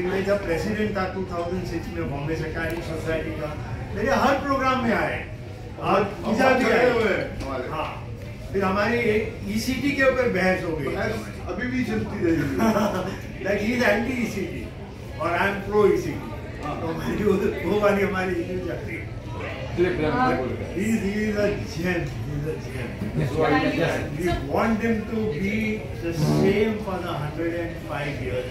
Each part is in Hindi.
लेकिन मैं जब प्रेसिडेंट था 2006 में बॉम्बे सहकारी सोसाइटी का, मेरे हर प्रोग्राम में आए और पूजा भी आए हुए। हाँ, फिर हमारी एक ECT के ऊपर बहस हो गई, अभी भी चलती रही। Like he is anti ECT और आई एम प्रो ECT, तो हमारी वो वाली हमारी चल रही है। He is a gem. He is a gem. So we want him to be the same for the 105 years.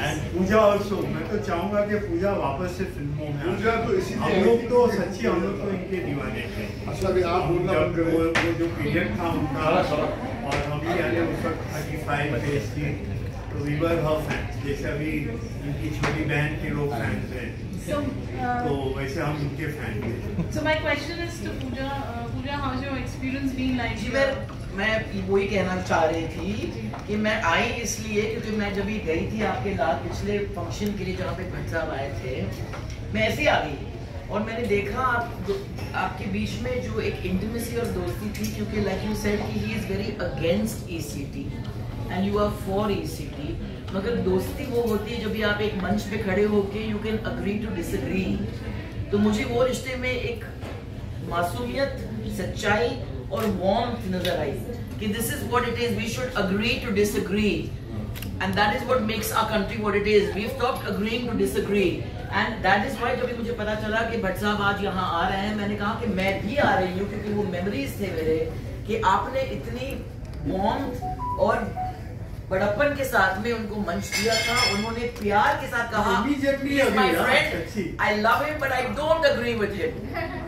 And Puja also. मैं तो चाहूँगा कि पूजा वापस से फिल्मों में। पूजा तो इसीलिए हम लोग तो सच्ची हम लोग तो इनके दीवाने थे। अच्छा भी आप बोलना वो जो पीरियड था उनका और हम भी यानी उस वक्त 35 फेस थी, तो we were her fans. जैसे अभी इनकी छोटी बहन के लोग फैंस हैं, तो वैसे हम उनके फैन थे। So my question is to Pooja. Pooja, how's your experience been like? जी मैं वही कहना चाह रही थी कि मैं आई इसलिए क्योंकि मैं जब भी गई थी आपके साथ पिछले फंक्शन के लिए जहाँ पे भट्ट साहब आए थे, मैं ऐसे ही आ गई और मैंने देखा आपके बीच में जो एक इंटीमेसी और दोस्ती थी, क्योंकि लाइक यू सेड कि he is very against ECT and you are for ECT, मगर दोस्ती वो होती है जब भी आप एक मंच पे खड़े होके you can agree to disagree. तो मुझे वो रिश्ते में एक मासूमियत, सच्चाई और वार्मथ नजर आई कि this is what it is, we should agree to disagree and that is what makes our country what it is. We have stopped agreeing to disagree and that is why जब मुझे पता चला कि भट्ट साहब आज यहाँ आ रहे हैं, मैंने कहा कि मैं भी आ रही हूँ, क्योंकि वो मेमोरीज थे मेरे कि आपने इतनी वार्मथ और बड़प्पन के साथ में उनको मंच दिया था, उन्होंने प्यार के साथ कहा my friend I love him but I don't agree with him,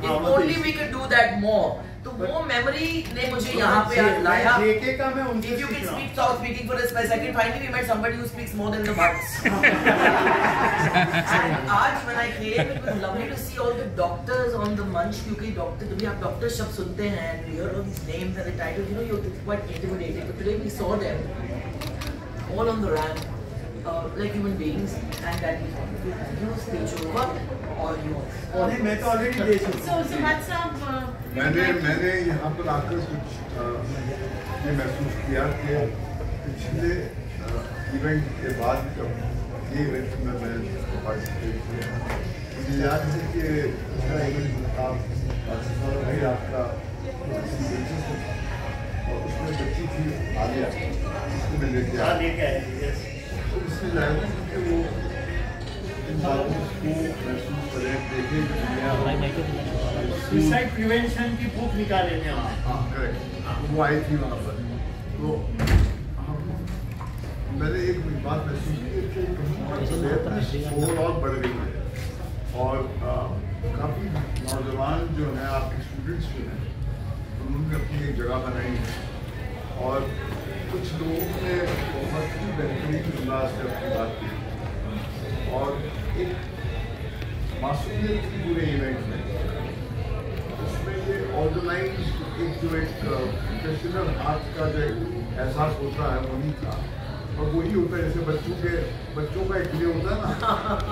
if only we can do that more. तो वो मेमोरी ने मुझे यहाँ पे लाया। जेके का मैं उनसे If you can speak South speaking for a second, finally we met somebody who speaks more than the Bhatts. And आज when I came, it was lovely to see all the doctors on the munch, क्योंकि डॉक्टर जब भी आप डॉक्टर शब्द सुनते हैं and you hear all these names and the titles, you know you're quite intimidating. But today we saw them all on the ramp, like human beings, and that is your speech over or yours. नहीं, मैं तो ऑलरेडी दे चुका हूँ। So Bhatt साहब, मैंने यहाँ पर आकर कुछ ये महसूस किया कि पिछले इवेंट के बाद जब ये इवेंट में मैं पार्टिसिपेट किया, मुझे याद है कि दूसरा इवेंट आपका और उसमें बच्ची थी आलिया, उसको मैं लेके आया, तो इसमें लगा कि वो इन बातों को महसूस करें, देखें। सुसाइड प्रिवेंशन की बुक निकाले थे हम। हाँ करेक्ट, वो आई थी वहाँ पर, तो मैंने एक बात महसूस की कि ओवरऑल बढ़ गई है और काफ़ी नौजवान जो हैं आपके स्टूडेंट्स जो हैं उन्होंने अपनी एक जगह बनाई है और कुछ लोगों ने बहुत ही बेहतरीन अंदाज से अपनी बात की और एक मासूमियत की पूरे इवेंट में उसमें ये ऑर्गेनाइज एक प्रोफेशनल हाथ का जो एहसास होता है वो नहीं था, और वही होता है जैसे बच्चों का एक लिए होता है ना,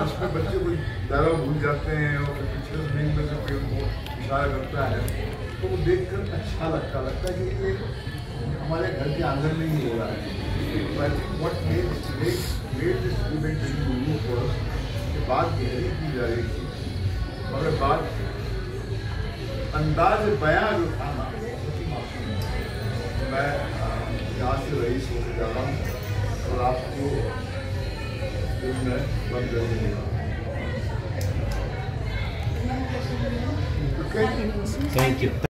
उसमें बच्चे कोई डायलॉग भूल जाते हैं और पिछले स्क्रीन में से कोई उनको इशारा करता है, तो वो देख कर अच्छा लगता है कि ये हमारे घर के आंगन में ही हो रहा है। What made this event very unique for us कि बात गहरी की जा रही थी, मगर बात अंदाज बयां जो था ना, मैं यहाँ से रईस होकर जा रहा हूँ और आपको बंद कर दूँगा। Thank you.